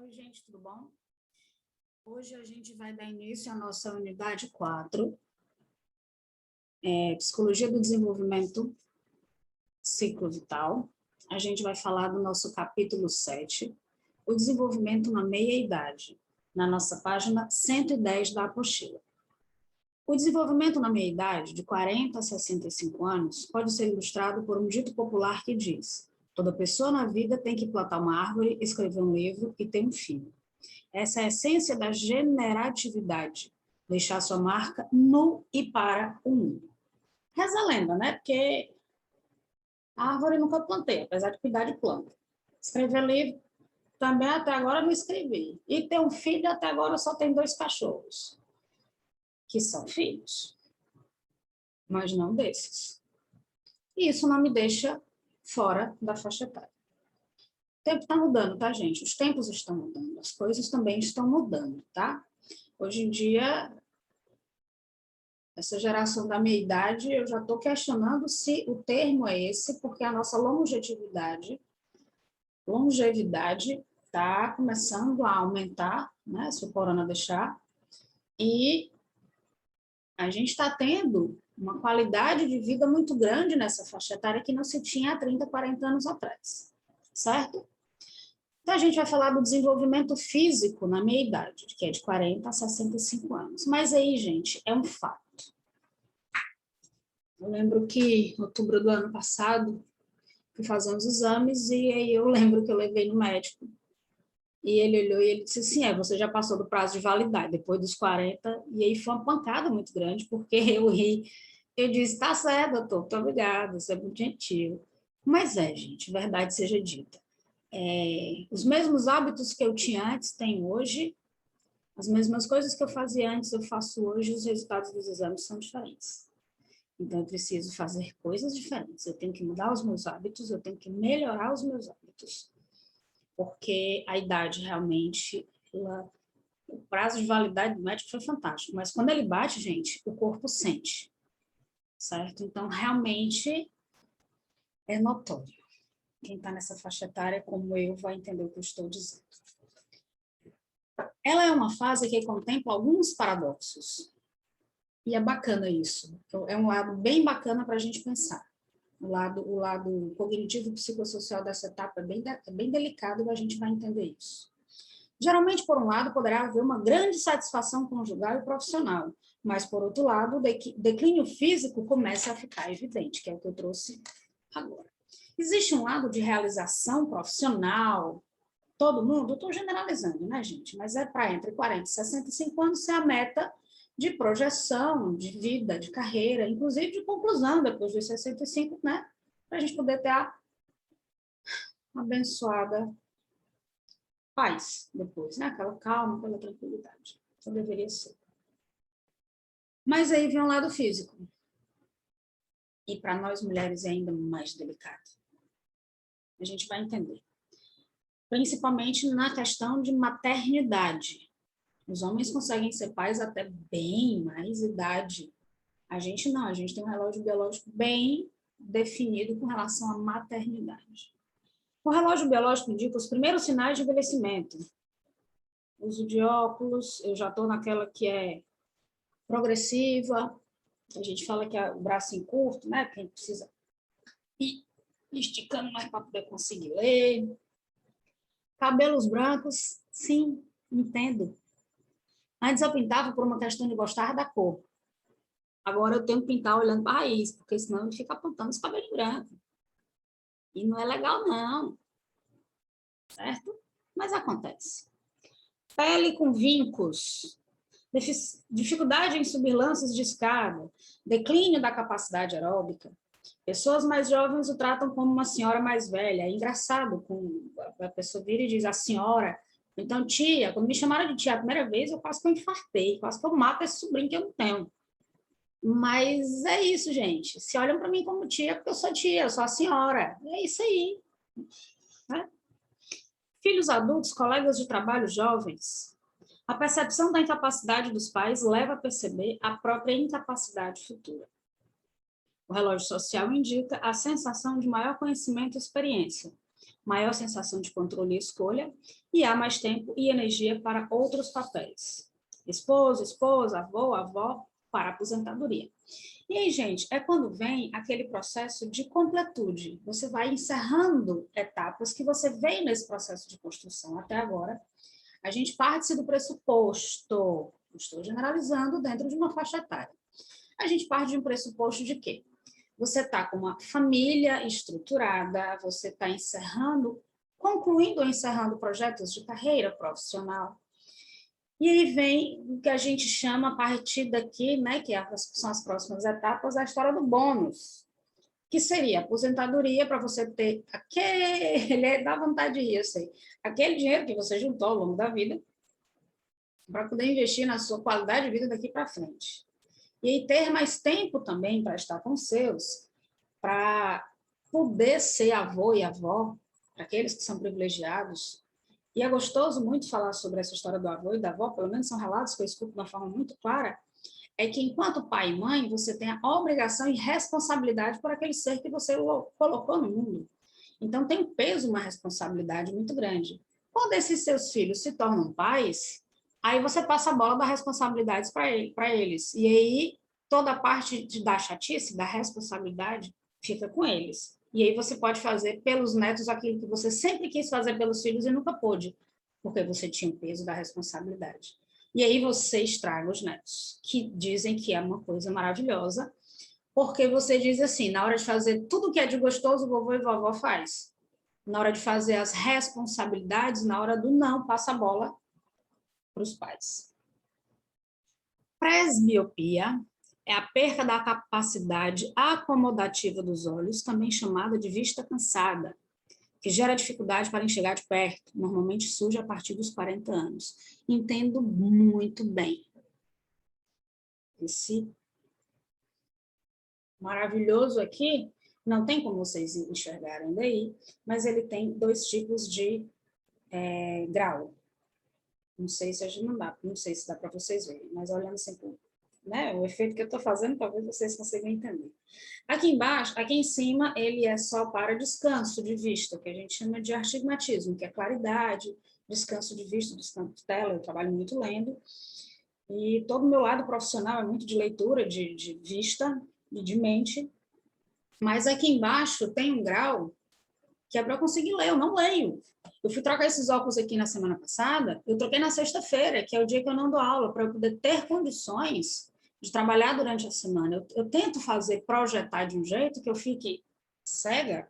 Oi, gente, tudo bom? Hoje a gente vai dar início à nossa unidade 4, Psicologia do Desenvolvimento Ciclo-Vital. A gente vai falar do nosso capítulo 7, o desenvolvimento na meia-idade, na nossa página 110 da apostila. O desenvolvimento na meia-idade, de 40 a 65 anos, pode ser ilustrado por um dito popular que diz: toda pessoa na vida tem que plantar uma árvore, escrever um livro e ter um filho. Essa é a essência da generatividade, deixar sua marca no e para o mundo. Reza a lenda, né? Porque a árvore nunca plantei, apesar de cuidar de planta. Escrever livro, também até agora não escrevi. E ter um filho, até agora só tem 2 cachorros, que são filhos, mas não desses. E isso não me deixa fora da faixa etária. O tempo está mudando, tá, gente? Os tempos estão mudando, as coisas também estão mudando, tá? Hoje em dia, essa geração da minha idade, eu já estou questionando se o termo é esse, porque a nossa longevidade está começando a aumentar, né, se o corona deixar, e a gente está tendo uma qualidade de vida muito grande nessa faixa etária que não se tinha há 30, 40 anos atrás, certo? Então, a gente vai falar do desenvolvimento físico na minha idade, que é de 40 a 65 anos. Mas aí, gente, é um fato. Eu lembro que em outubro do ano passado, fui fazer uns exames e aí eu lembro que eu levei no médico. E ele olhou e ele disse assim, você já passou do prazo de validade, depois dos 40. E aí foi uma pancada muito grande, porque eu ri. Eu disse, tá certo, doutor, muito obrigada, você é muito gentil. Mas gente, verdade seja dita. Os mesmos hábitos que eu tinha antes, tenho hoje. As mesmas coisas que eu fazia antes, eu faço hoje, os resultados dos exames são diferentes. Então, eu preciso fazer coisas diferentes. Eu tenho que mudar os meus hábitos, eu tenho que melhorar os meus hábitos. Porque a idade realmente, o prazo de validade do médico foi fantástico. Mas quando ele bate, gente, o corpo sente. Certo? Então, realmente, é notório. Quem está nessa faixa etária, como eu, vai entender o que eu estou dizendo. Ela é uma fase que contempla alguns paradoxos. E é bacana isso. É um lado bem bacana para a gente pensar. O lado cognitivo psicossocial dessa etapa é bem delicado e a gente vai entender isso. Geralmente, por um lado, poderá haver uma grande satisfação conjugal e profissional, mas, por outro lado, o declínio físico começa a ficar evidente, que é o que eu trouxe agora. Existe um lado de realização profissional, todo mundo, eu estou generalizando, né, gente? Mas é para entre 40 e 65 anos ser a meta de projeção, de vida, de carreira, inclusive de conclusão depois dos 65, né? Para a gente poder ter a abençoada paz depois, né? Aquela calma, aquela tranquilidade. Então deveria ser. Mas aí vem um lado físico. E para nós mulheres é ainda mais delicado. A gente vai entender. Principalmente na questão de maternidade. Os homens conseguem ser pais até bem mais idade. A gente não, a gente tem um relógio biológico bem definido com relação à maternidade. O relógio biológico indica os primeiros sinais de envelhecimento. Uso de óculos, eu já estou naquela que é progressiva, a gente fala que é o bracinho curto, né? Quem precisa ir esticando mais para poder conseguir ler. Cabelos brancos, sim, entendo. Antes eu pintava por uma questão de gostar da cor. Agora eu tenho que pintar olhando para a raiz, porque senão ele fica apontando os cabelos brancos. E não é legal, não. Certo? Mas acontece. Pele com vincos, dificuldade em subir lances de escada, declínio da capacidade aeróbica. Pessoas mais jovens o tratam como uma senhora mais velha. É engraçado, a pessoa vira e diz a senhora. Então, tia, quando me chamaram de tia a primeira vez, eu quase que eu infartei, quase que eu mato esse sobrinho que eu não tenho. Mas é isso, gente. Se olham para mim como tia, porque eu sou tia, eu sou a senhora. É isso aí. Né? Filhos adultos, colegas de trabalho jovens. A percepção da incapacidade dos pais leva a perceber a própria incapacidade futura. O relógio social indica a sensação de maior conhecimento e experiência, maior sensação de controle e escolha, e há mais tempo e energia para outros papéis. Esposo, esposa, avô, avó, para a aposentadoria. E aí, gente, é quando vem aquele processo de completude. Você vai encerrando etapas que você veio nesse processo de construção até agora. A gente parte do pressuposto, estou generalizando dentro de uma faixa etária. A gente parte de um pressuposto de quê? Você está com uma família estruturada, você está concluindo ou encerrando projetos de carreira profissional. E aí vem o que a gente chama, a partir daqui, né, que são as próximas etapas, a história do bônus, que seria a aposentadoria para você ter aquele, dá vontade de rir, eu sei, aquele dinheiro que você juntou ao longo da vida para poder investir na sua qualidade de vida daqui para frente. E aí ter mais tempo também para estar com os seus, para poder ser avô e avó, para aqueles que são privilegiados. E é gostoso muito falar sobre essa história do avô e da avó, pelo menos são relatos que eu escuto de uma forma muito clara, é que enquanto pai e mãe, você tem a obrigação e responsabilidade por aquele ser que você colocou no mundo. Então tem um peso, uma responsabilidade muito grande. Quando esses seus filhos se tornam pais, aí você passa a bola das responsabilidades para eles. E aí toda a parte da chatice, da responsabilidade, fica com eles. E aí você pode fazer pelos netos aquilo que você sempre quis fazer pelos filhos e nunca pôde, porque você tinha o peso da responsabilidade. E aí você estraga os netos, que dizem que é uma coisa maravilhosa, porque você diz assim, na hora de fazer tudo que é de gostoso, o vovô e vovó faz. Na hora de fazer as responsabilidades, na hora do não, passa a bola para os pais. Presbiopia é a perda da capacidade acomodativa dos olhos, também chamada de vista cansada, que gera dificuldade para enxergar de perto, normalmente surge a partir dos 40 anos. Entendo muito bem. Esse maravilhoso aqui, não tem como vocês enxergarem daí, mas ele tem 2 tipos de grau. Não sei se a gente não dá, não sei se dá para vocês verem, mas olhando assim, né, o efeito que eu estou fazendo, talvez vocês consigam entender. Aqui embaixo, aqui em cima, ele é só para descanso de vista, que a gente chama de astigmatismo, que é claridade, descanso de vista, descanso de tela, eu trabalho muito lendo, e todo o meu lado profissional é muito de leitura, de vista e de mente, mas aqui embaixo tem um grau que é para eu conseguir ler, eu não leio. Eu fui trocar esses óculos aqui na semana passada, eu troquei na sexta-feira, que é o dia que eu não dou aula, para eu poder ter condições de trabalhar durante a semana. Eu tento projetar de um jeito que eu fique cega,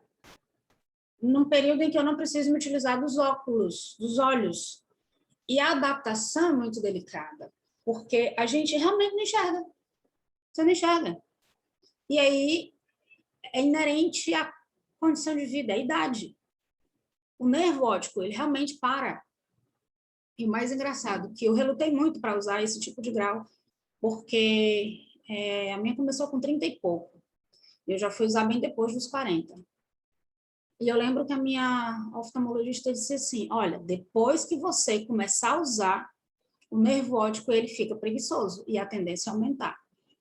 num período em que eu não preciso me utilizar dos óculos, dos olhos. E a adaptação é muito delicada, porque a gente realmente não enxerga. Você não enxerga. E aí é inerente à condição de vida, à idade. O nervo óptico, ele realmente para. E o mais engraçado, que eu relutei muito para usar esse tipo de grau, porque a minha começou com 30 e pouco. Eu já fui usar bem depois dos 40. E eu lembro que a minha oftalmologista disse assim, olha, depois que você começar a usar, o nervo óptico ele fica preguiçoso e a tendência é aumentar.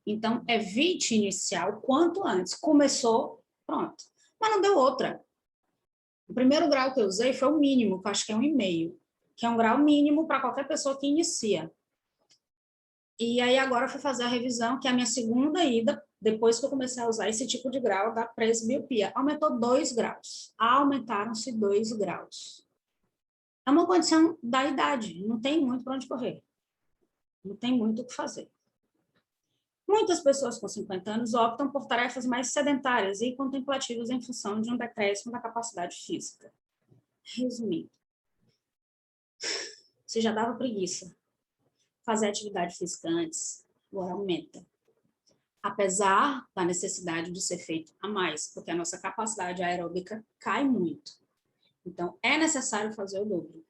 Então, evite iniciar o quanto antes. Começou, pronto. Mas não deu outra. O primeiro grau que eu usei foi o mínimo, que eu acho que é 1,5, que é um grau mínimo para qualquer pessoa que inicia. E aí agora eu fui fazer a revisão, que é a minha segunda ida, depois que eu comecei a usar esse tipo de grau da presbiopia. Aumentou 2 graus. Aumentaram-se 2 graus. É uma condição da idade, não tem muito para onde correr. Não tem muito o que fazer. Muitas pessoas com 50 anos optam por tarefas mais sedentárias e contemplativas em função de um decréscimo da capacidade física. Resumindo, se já dava preguiça fazer atividade física antes, agora aumenta. Apesar da necessidade de ser feito a mais, porque a nossa capacidade aeróbica cai muito. Então, é necessário fazer o dobro.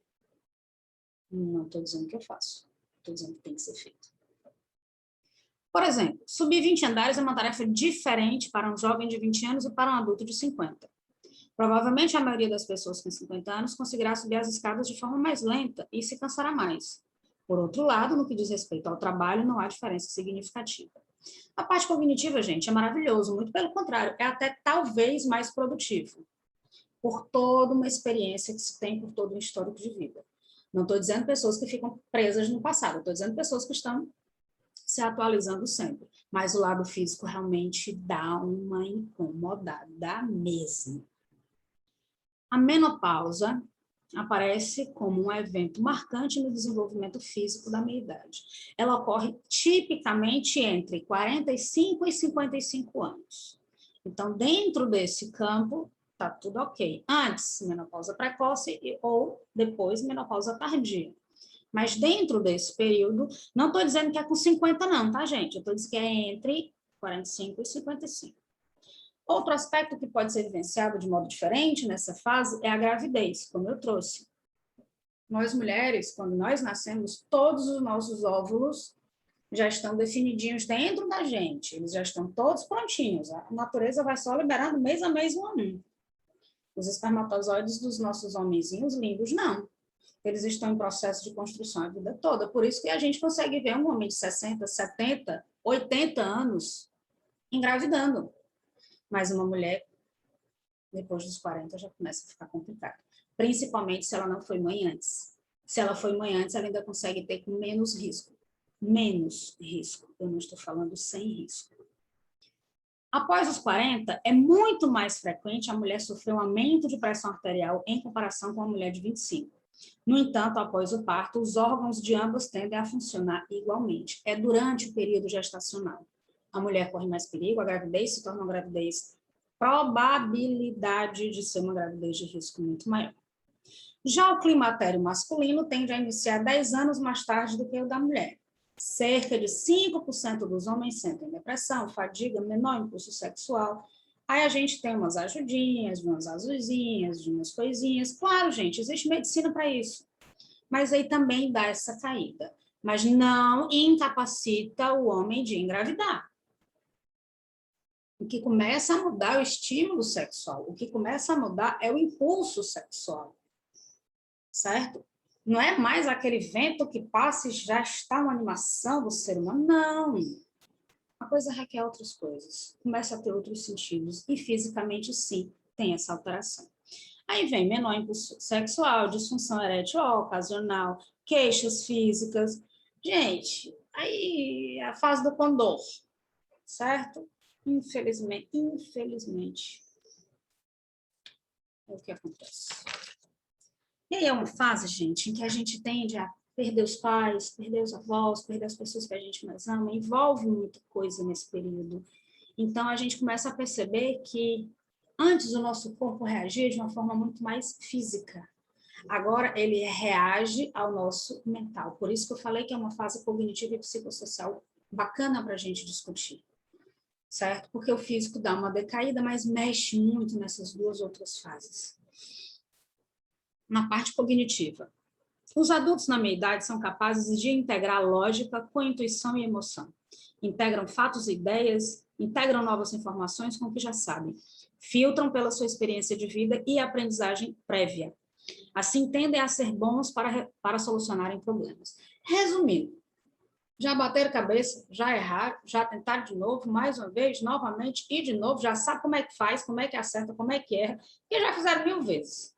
Não estou dizendo que eu faço, estou dizendo que tem que ser feito. Por exemplo, subir 20 andares é uma tarefa diferente para um jovem de 20 anos e para um adulto de 50. Provavelmente a maioria das pessoas com 50 anos conseguirá subir as escadas de forma mais lenta e se cansará mais. Por outro lado, no que diz respeito ao trabalho, não há diferença significativa. A parte cognitiva, gente, é maravilhoso, muito pelo contrário, é até talvez mais produtivo. por toda uma experiência que se tem, por todo um histórico de vida. Não estou dizendo pessoas que ficam presas no passado, estou dizendo pessoas que estão se atualizando sempre. Mas o lado físico realmente dá uma incomodada mesmo. A menopausa aparece como um evento marcante no desenvolvimento físico da meia-idade. Ela ocorre tipicamente entre 45 e 55 anos. Então, dentro desse campo, está tudo ok. Antes, menopausa precoce ou depois, menopausa tardia. Mas dentro desse período, não estou dizendo que é com 50 não, tá, gente? Eu estou dizendo que é entre 45 e 55. Outro aspecto que pode ser vivenciado de modo diferente nessa fase é a gravidez, como eu trouxe. Nós mulheres, quando nós nascemos, todos os nossos óvulos já estão definidinhos dentro da gente, eles já estão todos prontinhos. A natureza vai só liberando mês a mês um a um. Os espermatozoides dos nossos homenzinhos lindos, não. Eles estão em processo de construção a vida toda. Por isso que a gente consegue ver um homem de 60, 70, 80 anos engravidando. Mas uma mulher, depois dos 40, já começa a ficar complicado. Principalmente se ela não foi mãe antes. Se ela foi mãe antes, ela ainda consegue ter com menos risco. Menos risco. Eu não estou falando sem risco. Após os 40, é muito mais frequente a mulher sofrer um aumento de pressão arterial em comparação com a mulher de 25. No entanto, após o parto, os órgãos de ambos tendem a funcionar igualmente. É durante o período gestacional. A mulher corre mais perigo, a gravidez se torna uma gravidez, probabilidade de ser uma gravidez de risco muito maior. Já o climatério masculino tende a iniciar 10 anos mais tarde do que o da mulher. Cerca de 5% dos homens sentem depressão, fadiga, menor impulso sexual. Aí a gente tem umas ajudinhas, umas azulzinhas, umas coisinhas. Claro, gente, existe medicina para isso. Mas aí também dá essa caída. Mas não incapacita o homem de engravidar. O que começa a mudar é o estímulo sexual. O que começa a mudar é o impulso sexual. Certo? Não é mais aquele vento que passa e já está uma animação do ser humano. Não. A coisa requer outras coisas. Começa a ter outros sentidos. E fisicamente, sim, tem essa alteração. Aí vem menor impulso sexual, disfunção erétil ocasional, queixas físicas. Gente, aí a fase do condor, certo? Infelizmente, é o que acontece. E aí é uma fase, gente, em que a gente tende a perder os pais, perder os avós, perder as pessoas que a gente mais ama, envolve muita coisa nesse período. Então, a gente começa a perceber que antes o nosso corpo reagia de uma forma muito mais física. Agora, ele reage ao nosso mental. Por isso que eu falei que é uma fase cognitiva e psicossocial bacana para a gente discutir, certo? Porque o físico dá uma decaída, mas mexe muito nessas duas outras fases. Na parte cognitiva. Os adultos na meia-idade são capazes de integrar lógica com intuição e emoção. Integram fatos e ideias, integram novas informações com o que já sabem. Filtram pela sua experiência de vida e aprendizagem prévia. Assim, tendem a ser bons para solucionarem problemas. Resumindo, já bateram cabeça, já erraram, já tentaram de novo, mais uma vez, novamente e de novo, já sabe como é que faz, como é que acerta, como é que erra, e já fizeram 1000 vezes.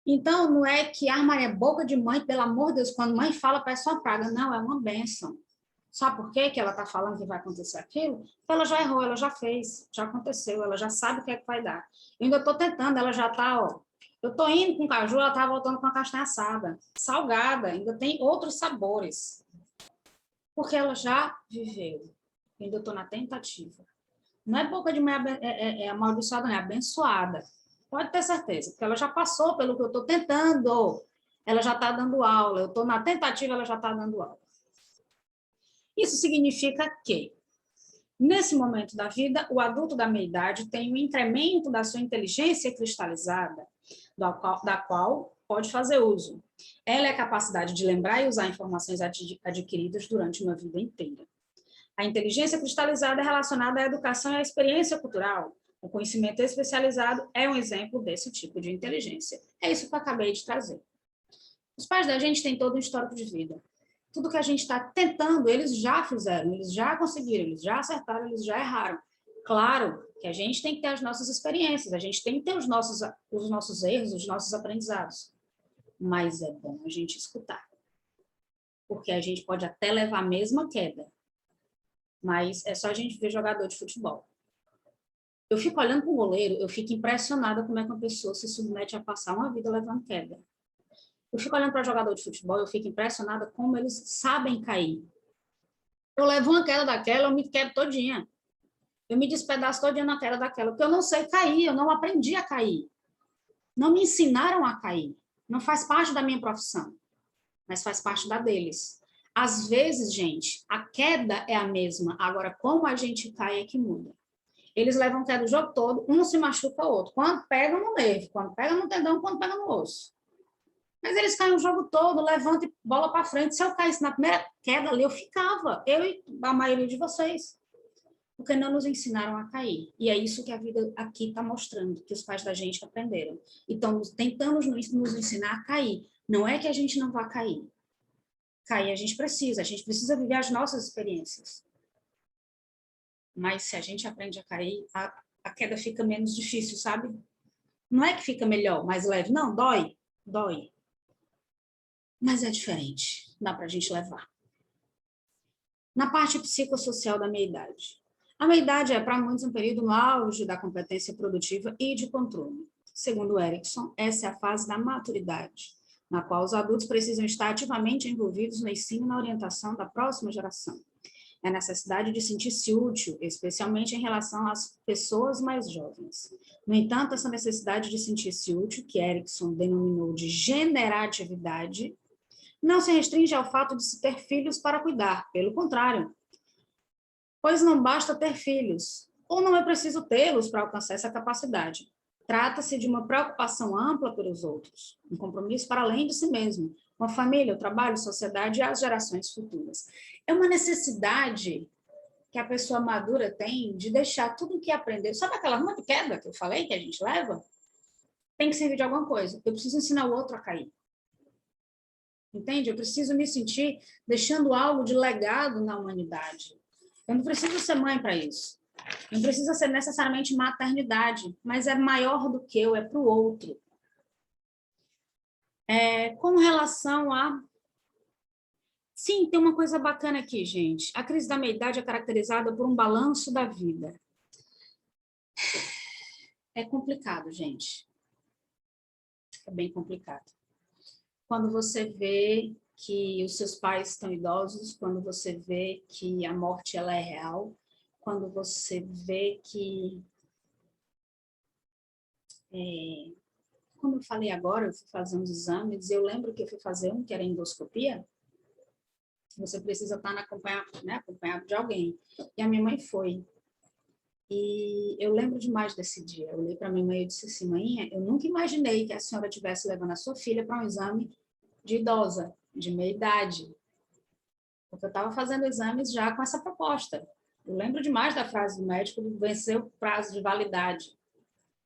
Então, não é que a Maria é boca de mãe, pelo amor de Deus, quando mãe fala, parece uma praga. Não, é uma bênção. Sabe por quê que ela está falando que vai acontecer aquilo? Porque ela já errou, ela já fez, já aconteceu, ela já sabe o que é que vai dar. Eu ainda estou tentando, ela já está, ó. Eu estou indo com caju, ela está voltando com a castanha assada, salgada, ainda tem outros sabores. Porque ela já viveu. Eu ainda estou na tentativa. Não é boca de mãe amaldiçoada, não, é abençoada. Pode ter certeza, porque ela já passou pelo que eu estou tentando. Ela já está dando aula. Eu estou na tentativa, ela já está dando aula. Isso significa que, nesse momento da vida, o adulto da meia-idade tem um incremento da sua inteligência cristalizada, da qual pode fazer uso. Ela é a capacidade de lembrar e usar informações adquiridas durante uma vida inteira. A inteligência cristalizada é relacionada à educação e à experiência cultural. O conhecimento especializado é um exemplo desse tipo de inteligência. É isso que eu acabei de trazer. Os pais da gente têm todo um histórico de vida. Tudo que a gente está tentando, eles já fizeram, eles já conseguiram, eles já acertaram, eles já erraram. Claro que a gente tem que ter as nossas experiências, a gente tem que ter os nossos erros, os nossos aprendizados. Mas é bom a gente escutar. Porque a gente pode até levar a mesma queda. Mas é só a gente ver jogador de futebol. Eu fico olhando para o goleiro, eu fico impressionada como é que uma pessoa se submete a passar uma vida levando queda. Eu fico olhando para jogador de futebol, eu fico impressionada como eles sabem cair. Eu levo uma queda daquela, eu me quebro todinha. Eu me despedaço todinha na queda daquela, porque eu não sei cair, eu não aprendi a cair. Não me ensinaram a cair. Não faz parte da minha profissão, mas faz parte da deles. Às vezes, gente, a queda é a mesma, agora como a gente cai é que muda. Eles levam queda o jogo todo, um se machuca o outro. Quando pega no nervo, quando pega no tendão, quando pega no osso. Mas eles caem o jogo todo, levantam e bola para frente. Se eu caísse na primeira queda ali, eu ficava. Eu e a maioria de vocês. Porque não nos ensinaram a cair. E é isso que a vida aqui está mostrando, que os pais da gente aprenderam. Então, tentamos nos ensinar a cair. Não é que a gente não vá cair. Cair a gente precisa viver as nossas experiências. Mas se a gente aprende a cair, a queda fica menos difícil, sabe? Não é que fica melhor, mais leve. Não, dói. Dói. Mas é diferente. Dá para a gente levar. Na parte psicossocial da meia-idade. A meia-idade é, para muitos, um período no auge da competência produtiva e de controle. Segundo Erickson, essa é a fase da maturidade, na qual os adultos precisam estar ativamente envolvidos no ensino e na orientação da próxima geração. É a necessidade de sentir-se útil, especialmente em relação às pessoas mais jovens. No entanto, essa necessidade de sentir-se útil, que Erickson denominou de generatividade, não se restringe ao fato de se ter filhos para cuidar, pelo contrário. Pois não basta ter filhos, ou não é preciso tê-los para alcançar essa capacidade. Trata-se de uma preocupação ampla pelos outros, um compromisso para além de si mesmo, com a família, o trabalho, a sociedade e as gerações futuras. É uma necessidade que a pessoa madura tem de deixar tudo o que aprendeu. Sabe aquela ruma de queda que eu falei, que a gente leva? Tem que servir de alguma coisa. Eu preciso ensinar o outro a cair. Entende? Eu preciso me sentir deixando algo de legado na humanidade. Eu não preciso ser mãe para isso. Não precisa ser necessariamente maternidade, mas é maior do que eu, é para o outro. Com relação a... Sim, tem uma coisa bacana aqui, gente. A crise da meia-idade é caracterizada por um balanço da vida. É complicado, gente. É bem complicado. Quando você vê que os seus pais estão idosos, quando você vê que a morte ela é real, quando você vê que... como eu falei agora, eu fui fazer uns exames, eu lembro que eu fui fazer um que era endoscopia, você precisa estar acompanhado de alguém. E a minha mãe foi. E eu lembro demais desse dia. Eu olhei para minha mãe e disse assim, mãe, eu nunca imaginei que a senhora estivesse levando a sua filha para um exame de idosa, de meia-idade. Porque eu estava fazendo exames já com essa proposta. Eu lembro demais da frase do médico de vencer o prazo de validade.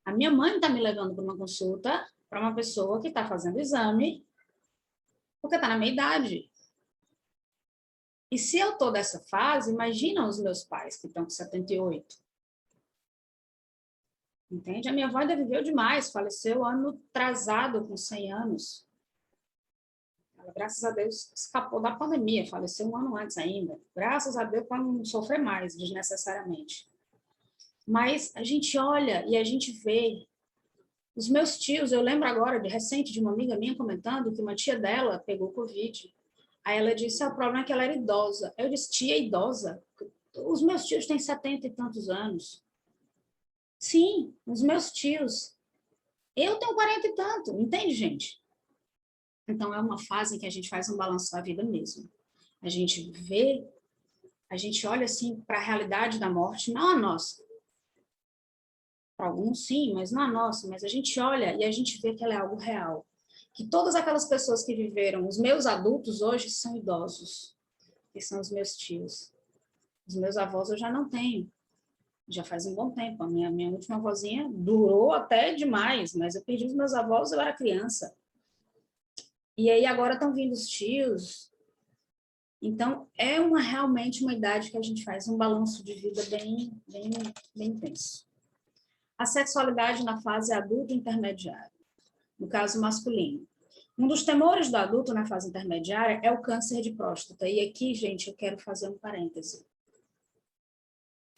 A minha mãe está me levando para uma consulta para uma pessoa que está fazendo exame porque está na meia-idade. E se eu estou dessa fase, imagina os meus pais que estão com 78. Entende? A minha avó ainda viveu demais, faleceu ano atrasado, com 100 anos. Ela, graças a Deus, escapou da pandemia, faleceu um ano antes ainda. Graças a Deus, para não sofrer mais desnecessariamente. Mas a gente olha e a gente vê. Os meus tios, eu lembro agora, de recente, de uma amiga minha comentando que uma tia dela pegou Covid. Aí ela disse, o problema é que ela era idosa. Eu disse, tia idosa? Os meus tios têm 70 e tantos anos. Sim, os meus tios. Eu tenho 40 e tanto, entende, gente? Então, é uma fase em que a gente faz um balanço da vida mesmo. A gente vê, a gente olha assim para a realidade da morte, não a nossa. Para alguns, sim, mas não a nossa. Mas a gente olha e a gente vê que ela é algo real. Que todas aquelas pessoas que viveram, os meus adultos hoje são idosos, que são os meus tios. Os meus avós eu já não tenho. Já faz um bom tempo. A minha última avózinha durou até demais, mas eu perdi os meus avós, eu era criança. E aí agora estão vindo os tios. Então, é realmente uma idade que a gente faz um balanço de vida bem intenso. A sexualidade na fase adulta intermediária, no caso masculino. Um dos temores do adulto na fase intermediária é o câncer de próstata. E aqui, gente, eu quero fazer um parêntese.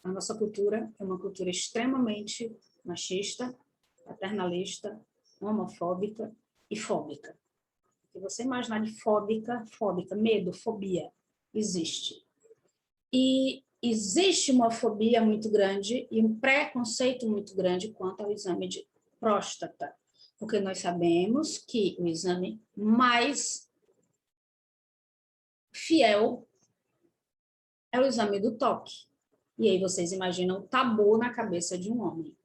A nossa cultura é uma cultura extremamente machista, paternalista, homofóbica e fóbica. Se você imaginar de fóbica, medo, fobia, existe. E existe uma fobia muito grande e um preconceito muito grande quanto ao exame de próstata, porque nós sabemos que o exame mais fiel é o exame do toque. E aí vocês imaginam o tabu na cabeça de um homem.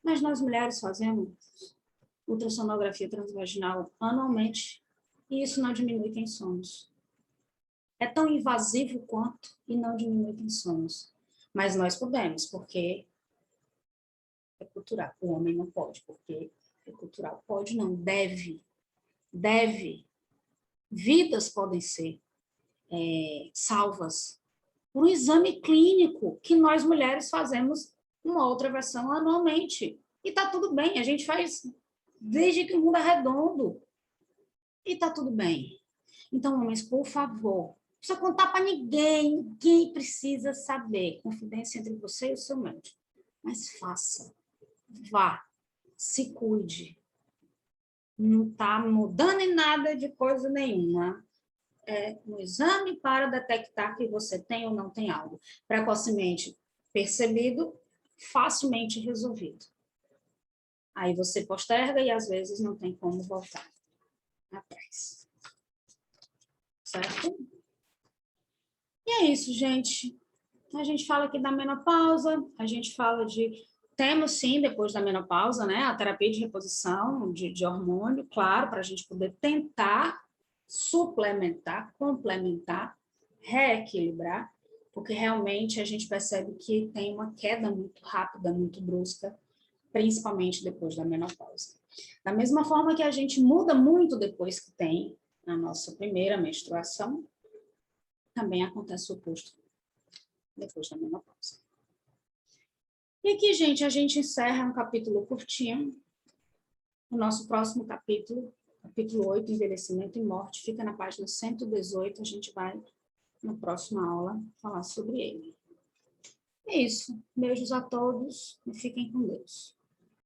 Mas nós mulheres fazemos ultrassonografia transvaginal anualmente e isso não diminui quem somos. É tão invasivo quanto e não diminui quem somos. Mas nós podemos, porque é cultural. O homem não pode, porque é cultural. Pode não, deve. Deve. Vidas podem ser salvas por um exame clínico que nós mulheres fazemos uma outra versão anualmente. E tá tudo bem, a gente faz desde que o mundo é redondo. E tá tudo bem. Então, homens, por favor, não precisa contar para ninguém, ninguém precisa saber. Confidência entre você e o seu médico. Mas faça, vá, se cuide. Não está mudando em nada de coisa nenhuma. É um exame para detectar que você tem ou não tem algo. Precocemente percebido, facilmente resolvido. Aí você posterga e às vezes não tem como voltar atrás. Certo? E é isso, gente. A gente fala aqui da menopausa, a gente fala de... Temos, sim, depois da menopausa, né, a terapia de reposição de hormônio, claro, para a gente poder tentar suplementar, complementar, reequilibrar, porque realmente a gente percebe que tem uma queda muito rápida, muito brusca, principalmente depois da menopausa. Da mesma forma que a gente muda muito depois que tem a nossa primeira menstruação, também acontece o oposto depois da menopausa. E aqui, gente, a gente encerra um capítulo curtinho. O nosso próximo capítulo, capítulo 8, Envelhecimento e Morte, fica na página 118. A gente vai, na próxima aula, falar sobre ele. É isso. Beijos a todos e fiquem com Deus.